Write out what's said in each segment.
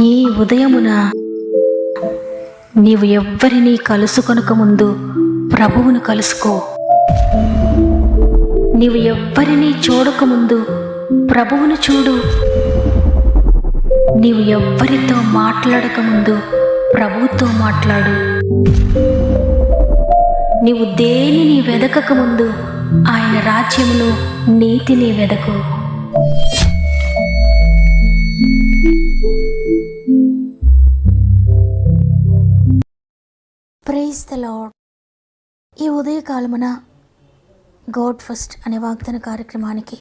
ఈ ఉదయమున నీవు ఎవ్వరినీ కలుసుకొనక ముందు ప్రభువును కలుసుకో. నీవు ఎవ్వరినీ చూడకముందు ప్రభువును చూడు. నీవు ఎవ్వరితో మాట్లాడకముందు ప్రభువుతో మాట్లాడు. నీవు దేనిని వెదకకముందు ఆయన రాజ్యములో నీతిని వెదకు. Praise the lord. ఈ ఉదయకాలమున గాడ్ ఫస్ట్ అనే వాగ్దాన కార్యక్రమానికి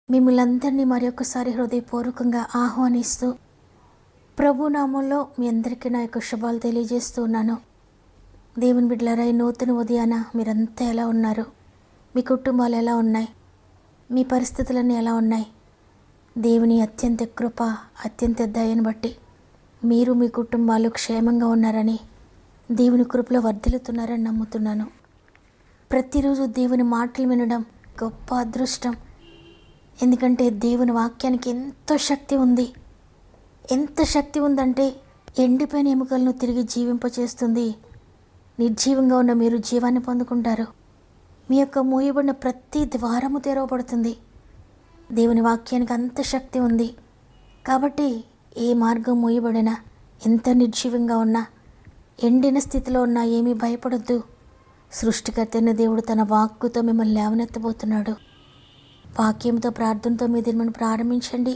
మిమ్మల్ని అందరినీ మరొకసారి హృదయపూర్వకంగా ఆహ్వానిస్తూ ప్రభు నామంలో మీ అందరికీ నా యొక్క శుభాలు తెలియజేస్తూ ఉన్నాను. దేవుని బిడ్డలారా, ఈ నూతన ఉదయాన మీరంతా ఎలా ఉన్నారు? మీ కుటుంబాలు ఎలా ఉన్నాయి? మీ పరిస్థితులన్నీ ఎలా ఉన్నాయి? దేవుని అత్యంత కృప, అత్యంత దయను బట్టి మీరు మీ కుటుంబాలు క్షేమంగా ఉన్నారని, దేవుని కృపలో వర్ధిల్లుతున్నారని నమ్ముతున్నాను. ప్రతిరోజు దేవుని మాటలు వినడం గొప్ప అదృష్టం. ఎందుకంటే దేవుని వాక్యానికి ఎంతో శక్తి ఉంది. ఎంత శక్తి ఉందంటే ఎండిపోయిన ఎముకలను తిరిగి జీవింపచేస్తుంది. నిర్జీవంగా ఉన్న మీరు జీవాన్ని పొందుకుంటారు. మీ యొక్క మూయబడిన ప్రతి ద్వారము తెరవబడుతుంది. దేవుని వాక్యానికి అంత శక్తి ఉంది. కాబట్టి ఏ మార్గం మూయబడినా, ఎంత నిర్జీవంగా ఉన్నా, ఎండిన స్థితిలో ఉన్నా ఏమీ భయపడొద్దు. సృష్టికర్త అయిన దేవుడు తన వాక్కుతో మిమ్మల్ని లేవనెత్తబోతున్నాడు. వాక్యంతో, ప్రార్థనతో మీ దినమును ప్రారంభించండి.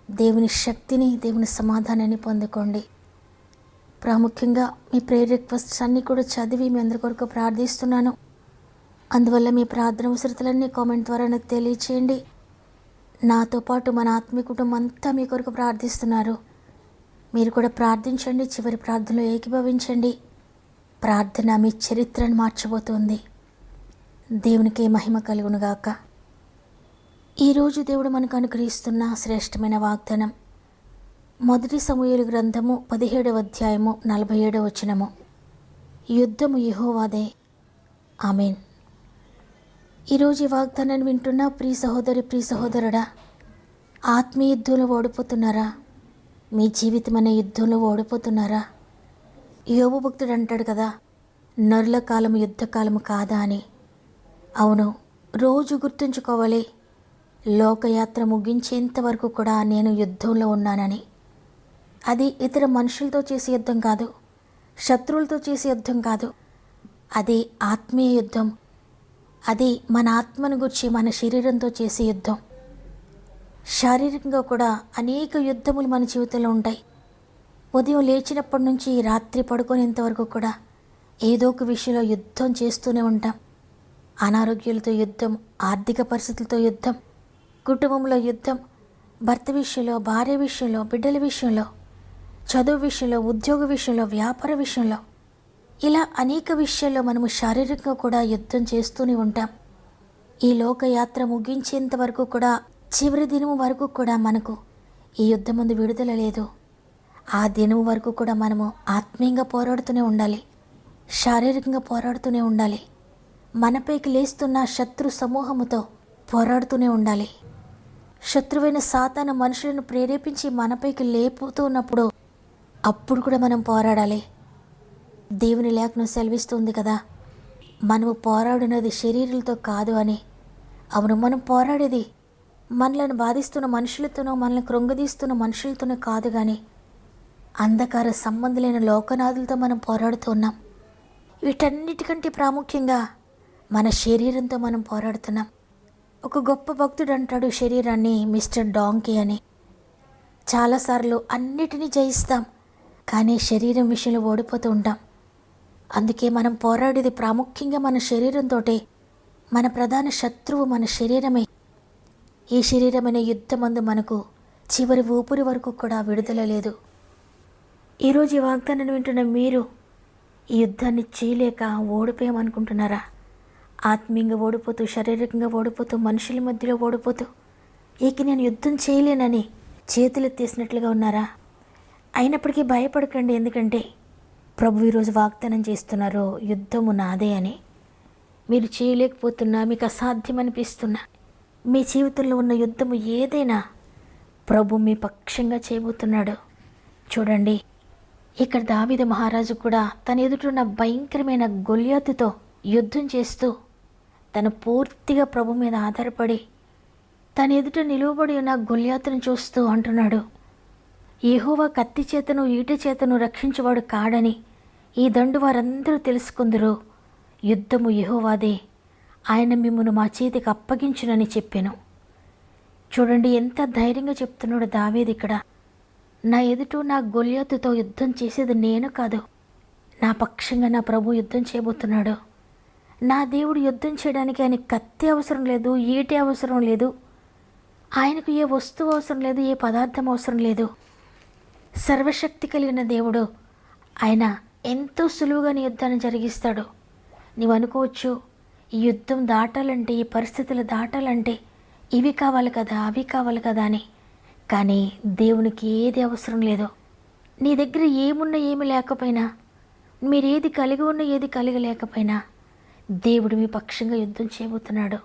దేవుని శక్తిని, దేవుని సమాధానాన్ని పొందుకోండి. ప్రాముఖ్యంగా మీ ప్రేయర్ రిక్వెస్ట్స్ అన్నీ కూడా చదివి మీ అందరి కొరకు ప్రార్థిస్తున్నాను. అందువల్ల మీ ప్రార్థన అవసరతలన్నీ కామెంట్ ద్వారా నాకు తెలియచేయండి. నాతో పాటు మన ఆత్మీయ కుటుంబం అంతా మీ కొరకు ప్రార్థిస్తున్నారు. మీరు కూడా ప్రార్థించండి. చివరి ప్రార్థనలో ఏకీభవించండి. ప్రార్థన మీ చరిత్రను మార్చబోతుంది. దేవునికి మహిమ కలుగునుగాక. ఈరోజు దేవుడు మనకు అనుగ్రహిస్తున్న శ్రేష్టమైన వాగ్దానం మొదటి సమూయేలు గ్రంథము 17వ అధ్యాయము 47వ వచనము. యుద్ధము యెహోవాదే. ఆమేన్. ఈరోజు ఈ వాగ్దానాన్ని వింటున్న ప్రియ సహోదరి, ప్రియ సహోదరుడా, ఆత్మీయ యుద్ధంలో ఓడిపోతున్నారా? మీ జీవితం అనే యుద్ధంలో ఓడిపోతున్నారా? యోబు భక్తుడు అంటాడు కదా, నరుల కాలము యుద్ధకాలము కాదా అని. అవును, రోజు గుర్తుంచుకోవాలి, లోకయాత్ర ముగించేంత వరకు కూడా నేను యుద్ధంలో ఉన్నానని. అది ఇతర మనుషులతో చేసే యుద్ధం కాదు, శత్రువులతో చేసే యుద్ధం కాదు. అది ఆత్మీయ యుద్ధం. అది మన ఆత్మను గురించి, మన శరీరంతో చేసే యుద్ధం. శారీరకంగా కూడా అనేక యుద్ధములు మన జీవితంలో ఉంటాయి. ఉదయం లేచినప్పటి నుంచి రాత్రి పడుకునేంతవరకు కూడా ఏదో ఒక విషయంలో యుద్ధం చేస్తూనే ఉంటాం. అనారోగ్యాలతో యుద్ధం, ఆర్థిక పరిస్థితులతో యుద్ధం, కుటుంబంలో యుద్ధం, భర్త విషయంలో, భార్య విషయంలో, బిడ్డల విషయంలో, చదువు విషయంలో, ఉద్యోగ విషయంలో, వ్యాపార విషయంలో, ఇలా అనేక విషయాల్లో మనము శారీరకంగా కూడా యుద్ధం చేస్తూనే ఉంటాం. ఈ లోకయాత్ర ముగించేంత వరకు కూడా, చివరి దినం వరకు కూడా మనకు ఈ యుద్ధం ముందు విడుదల లేదు. ఆ దినం వరకు కూడా మనము ఆత్మీయంగా పోరాడుతూనే ఉండాలి, శారీరకంగా పోరాడుతూనే ఉండాలి. మనపైకి లేస్తున్న శత్రు సమూహముతో పోరాడుతూనే ఉండాలి. శత్రువైన సాతాను మనుషులను ప్రేరేపించి మనపైకి లేపుతూ ఉన్నప్పుడు అప్పుడు కూడా మనం పోరాడాలి. దేవుని లేఖనం సెలవిస్తుంది కదా, మనము పోరాడినది శరీరాలతో కాదు అని. అవును, మనం పోరాడేది మనలను బాధిస్తున్న మనుషులతోనో, మనల్ని కృంగదీస్తున్న మనుషులతోనో కాదు, కానీ అంధకార సంబంధులైన లోకనాథులతో మనం పోరాడుతూ ఉన్నాం. వీటన్నిటికంటే ప్రాముఖ్యంగా మన శరీరంతో మనం పోరాడుతున్నాం. ఒక గొప్ప భక్తుడు అంటాడు శరీరాన్ని మిస్టర్ డాంకీ అని. చాలాసార్లు అన్నిటినీ జయిస్తాం, కానీ శరీరం విషయంలో ఓడిపోతూ ఉంటాం. అందుకే మనం పోరాడేది ప్రాముఖ్యంగా మన శరీరంతో. మన ప్రధాన శత్రువు మన శరీరమే. ఈ శరీరమైన యుద్ధమందు మనకు చివరి ఊపిరి వరకు కూడా విడుదల లేదు. ఈరోజు ఈ వాగ్దానాన్ని వింటున్న మీరు ఈ యుద్ధాన్ని చేయలేక ఓడిపోయామనుకుంటున్నారా? ఆత్మీయంగా ఓడిపోతూ, శారీరకంగా ఓడిపోతూ, మనుషుల మధ్యలో ఓడిపోతూ, ఇక నేను యుద్ధం చేయలేనని చేతులెత్తేసినట్లుగా ఉన్నారా? అయినప్పటికీ భయపడకండి. ఎందుకంటే ప్రభు ఈరోజు వాగ్దానం చేస్తున్నారు, యుద్ధము నాదే అని. మీరు చేయలేకపోతున్నా, మీకు అసాధ్యం అనిపిస్తున్నా, మీ జీవితంలో ఉన్న యుద్ధము ఏదైనా ప్రభు మీ పక్షంగా చేయబోతున్నాడు. చూడండి, ఇక్కడ దావీదు మహారాజు కూడా తన ఎదుటున్న భయంకరమైన గొల్యాతుతో యుద్ధం చేస్తూ తను పూర్తిగా ప్రభు మీద ఆధారపడి తన ఎదుట నిలువబడి ఉన్న గొల్యాతును చూస్తూ అంటున్నాడు, యెహోవా కత్తి చేతను ఈటె చేతను రక్షించేవాడు కాడని ఈ దండు వారందరూ తెలుసుకుందరు. యుద్ధము యెహోవాదే, ఆయన మిమ్మును మా చేతికి అప్పగించునని చెప్పాను. చూడండి ఎంత ధైర్యంగా చెప్తున్నాడు దావీదు ఇక్కడ. నా ఎదుట నా గొల్యాతుతో యుద్ధం చేసేది నేను కాదు, నా పక్షంగా నా ప్రభు యుద్ధం చేయబోతున్నాడు. నా దేవుడు యుద్ధం చేయడానికి ఆయన కత్తి అవసరం లేదు, ఈటె అవసరం లేదు, ఆయనకు ఏ వస్తువు అవసరం లేదు, ఏ పదార్థం అవసరం లేదు. సర్వశక్తి కలిగిన దేవుడు ఆయన ఎంతో సులువుగా నీ యుద్ధాన్ని జరిగిస్తాడు. నీవు అనుకోవచ్చు, ఈ యుద్ధం దాటాలంటే, ఈ పరిస్థితులు దాటాలంటే ఇవి కావాలి కదా, అవి కావాలి కదా అని. కానీ దేవునికి ఏది అవసరం లేదు. నీ దగ్గర ఏమున్నా ఏమి లేకపోయినా, మీరేది కలిగి ఉన్నా ఏది కలిగి లేకపోయినా దేవుడు మీ పక్షంగా యుద్ధం చేయబోతున్నాడు.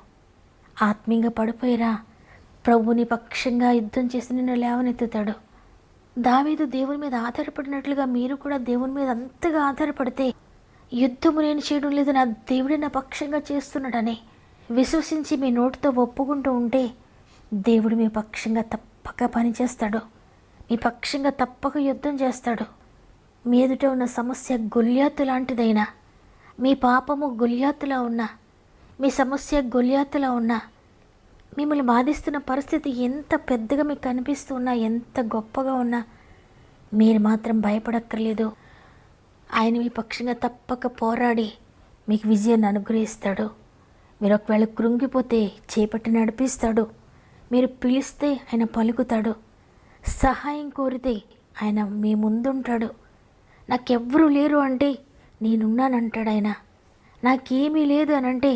ఆత్మీయంగా పడిపోయిరా, ప్రభు నీ పక్షంగా యుద్ధం చేసి నిన్ను లేవనెత్తుతాడు. దావీదు దేవుని మీద ఆధారపడినట్లుగా మీరు కూడా దేవుని మీద అంతగా ఆధారపడితే, యుద్ధము నేను చేయడం లేదు, నా దేవుడే నా పక్షంగా చేస్తున్నాడని విశ్వసించి మీ నోటితో ఒప్పుకుంటూ ఉంటే దేవుడు మీ పక్షంగా తప్పక పనిచేస్తాడు, మీ పక్షంగా తప్పక యుద్ధం చేస్తాడు. మీ ఎదుట ఉన్న సమస్య గొల్యాతు లాంటిదైనా, మీ పాపము గొల్యాతులా ఉన్నా, మీ సమస్య గొల్యాతులా ఉన్నా, మిమ్మల్ని బాధిస్తున్న పరిస్థితి ఎంత పెద్దగా మీకు కనిపిస్తూ ఉన్నా, ఎంత గొప్పగా ఉన్నా మీరు మాత్రం భయపడక్కర్లేదు. ఆయన మీ పక్షంగా తప్పక పోరాడి మీకు విజయాన్ని అనుగ్రహిస్తాడు. మీరు ఒకవేళ కృంగిపోతే చేపట్టి నడిపిస్తాడు. మీరు పిలిస్తే ఆయన పలుకుతాడు. సహాయం కోరితే ఆయన మీ ముందుంటాడు. నాకెవ్వరూ లేరు అంటే నేనున్నానంటాడు ఆయన. నాకేమీ లేదు అని అంటే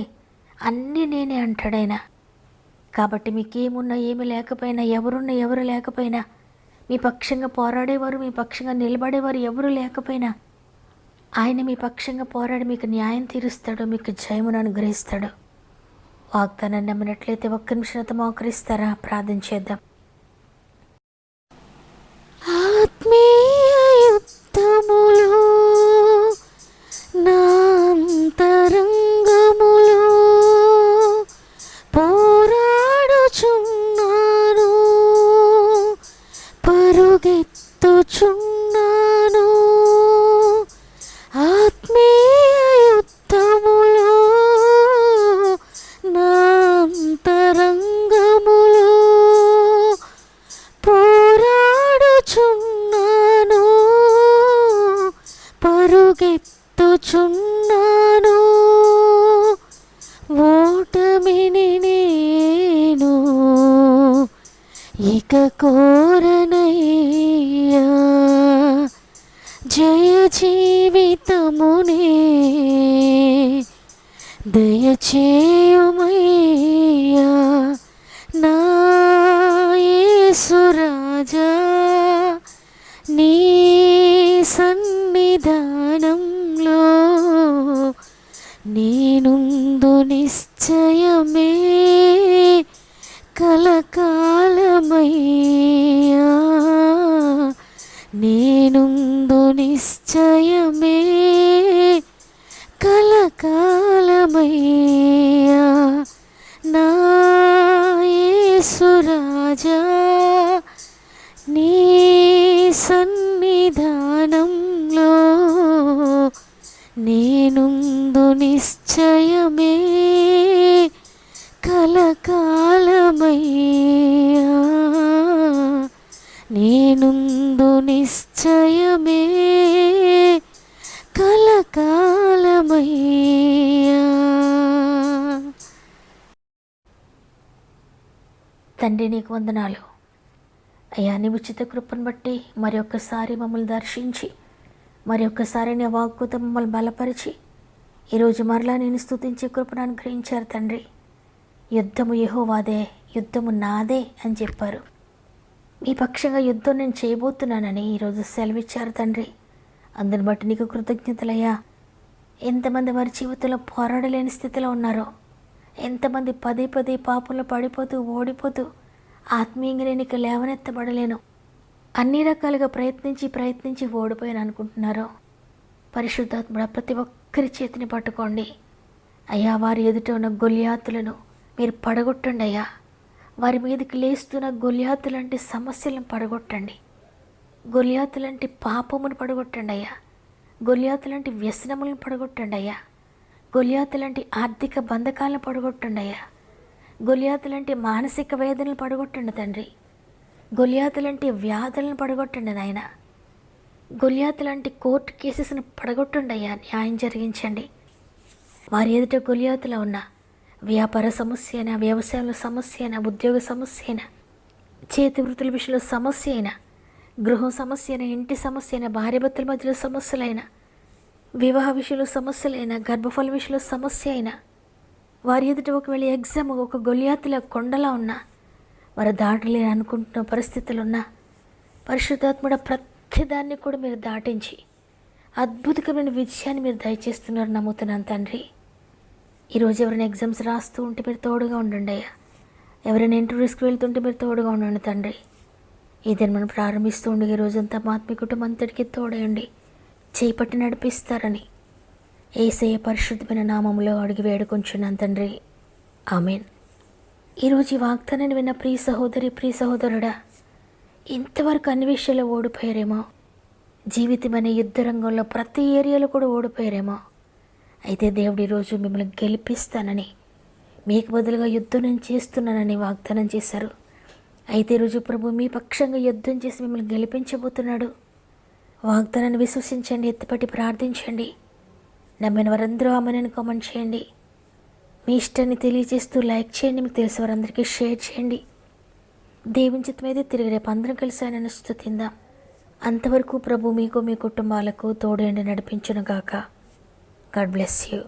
అన్నీ నేనే అంటాడు ఆయన. కాబట్టి మీకేమున్నా ఏమి లేకపోయినా, ఎవరున్నా ఎవరు లేకపోయినా, మీ పక్షంగా పోరాడేవారు, మీ పక్షంగా నిలబడేవారు ఎవరు లేకపోయినా ఆయన మీ పక్షంగా పోరాడి మీకు న్యాయం తీరుస్తాడు, మీకు జయమును అనుగ్రహిస్తాడు. వాగ్దానాన్ని నమ్మినట్లయితే ఒక్క నిమిషంతో మోకరిస్తారా? ప్రార్థన చేద్దాం. ఆత్మీయ యుద్ధములో నా అంతరంగములో పోరాడుచున్నాను, పరుగెత్తుచున్నాను. ఆత్మీయ యుద్ధములో నా అంతరంగములో పోరాడుచున్నాను, పరుగెత్తుచున్నాను. ఓటమిని నేను ఇక కోరనయ్యా, జయ జీవితమునే దయచేయుమయ్యా. నా యేసు రాజా, నీ సన్నిధానంలో నేనుందు నిశ్చయమే కలకాలమయ్యా. నేనుందు నిశ్చయమే కలకాలమయ్యా. నా యేసు రాజా, నీ సన్నిధానంలో నేనుందు నిశ్చయమే కలకాలమయ్యా. నేనుందు నిశ్చయమే కలకాలమయ్యా. తండ్రి, నీకు వందనాలు అయ్యా. నీ ఉచిత కృపను బట్టి మరి ఒక్కసారి మమ్మల్ని దర్శించి, మరి ఒక్కసారి నీ వాక్కుతో మమ్మల్ని బలపరిచి ఈరోజు మరలా నేను స్తుతించే కృపను అనుగ్రహించారు తండ్రి. యుద్ధము యెహోవాదే, యుద్ధము నాదే అని చెప్పారు. మీ పక్షంగా యుద్ధం నేను చేయబోతున్నానని ఈరోజు సెలవిచ్చారు తండ్రి. అందుని బట్టి నీకు కృతజ్ఞతలయ్యా. ఎంతమంది వారి జీవితంలో పోరాడలేని స్థితిలో ఉన్నారో, ఎంతమంది పదే పదే పాపంలో పడిపోతూ ఓడిపోతూ ఆత్మీయంగా నేను ఇక లేవనెత్తబడలేను, అన్ని రకాలుగా ప్రయత్నించి ఓడిపోయాను అనుకుంటున్నారో, పరిశుద్ధాత్ముడ ప్రతి ఒక్కరి చేతిని పట్టుకోండి అయ్యా. వారి ఎదుట ఉన్న గొల్యాతులను మీరు పడగొట్టండి అయ్యా. వారి మీదకి లేస్తున్న గొల్యాతులాంటి సమస్యలను పడగొట్టండి. గొల్యాతులాంటి పాపమును పడగొట్టండి అయ్యా. గొల్యాతులాంటి వ్యసనములను పడగొట్టండి అయ్యా. గొల్యాతులాంటి ఆర్థిక బంధకాలను పడగొట్టండి అయ్యా. గొల్యాతులాంటి మానసిక వేదనలు పడగొట్టండి తండ్రి. గొల్యాతులాంటి వ్యాధులను పడగొట్టండి నాయన. గొల్యాతులాంటి కోర్టు కేసెస్ను పడగొట్టండి అయ్యా. న్యాయం జరిగించండి. వారి ఎదుట గొల్యాతులో ఉన్న వ్యాపార సమస్య అయినా, వ్యవసాయంలో సమస్య అయినా, ఉద్యోగ సమస్య అయినా, చేతి వృత్తుల విషయంలో సమస్య అయినా, గృహం సమస్య అయినా, ఇంటి సమస్య అయినా, భార్యాభర్తల మధ్యలో సమస్యలైనా, వివాహ విషయంలో సమస్యలైనా, గర్భఫల విషయంలో సమస్య అయినా, వారి ఎదుట ఒకవేళ ఎగ్జామ్ ఒక గొల్యాతుల కొండలా ఉన్నా, వారు దాటలేని అనుకుంటున్న పరిస్థితులు ఉన్నా, పరిశుద్ధాత్ముడ ప్రతిదాన్ని కూడా మీరు దాటించి అద్భుతమైన విజయాన్ని మీరు దయచేస్తున్నారు నమ్ముతున్నాను తండ్రి. ఈరోజు ఎవరైనా ఎగ్జామ్స్ రాస్తూ ఉంటే మీరు తోడుగా ఉండండి అయ్యా. ఎవరైనా ఇంటర్వ్యూస్కి వెళ్తుంటే మీరు తోడుగా ఉండండి తండ్రి. ఇదని మనం ప్రారంభిస్తూ ఉండి ఈ రోజంతా మా ఆత్మీయ కుటుంబం అంతటికీ తోడయండి, చేపట్టి నడిపిస్తారని యేసయ్య పరిశుద్ధమైన నామములో అడిగి వేడుకొంచున్నాను తండ్రి. ఆమెన్. ఈరోజు ఈ వాగ్దానాన్ని విన్న ప్రియ సహోదరి, ప్రియ సహోదరుడా, ఇంతవరకు అన్ని విషయాల్లో ఓడిపోయారేమో, జీవితం అనే యుద్ధ రంగంలో ప్రతి ఏరియాలో కూడా ఓడిపోయారేమో. అయితే దేవుడు ఈరోజు మిమ్మల్ని గెలిపిస్తానని, మీకు బదులుగా యుద్ధం నేను చేస్తున్నానని వాగ్దానం చేశారు. అయితే ఈరోజు ప్రభు మీ పక్షంగా యుద్ధం చేసి మిమ్మల్ని గెలిపించబోతున్నాడు. వాగ్దానాన్ని విశ్వసించండి, ఎత్తిపట్టి ప్రార్థించండి. నమ్మిన వారందరూ ఆమెను కామెంట్ చేయండి. మీ ఇష్టాన్ని తెలియజేస్తూ లైక్ చేయండి. మీకు తెలిసిన వారందరికీ షేర్ చేయండి. దేవుని చిత్తమైతే తిరిగి రేపు అందరం కలిసి ఆయనను స్తుతిందాం. అంతవరకు ప్రభు మీకు, మీ కుటుంబాలకు తోడేండి నడిపించును గాక. God bless you.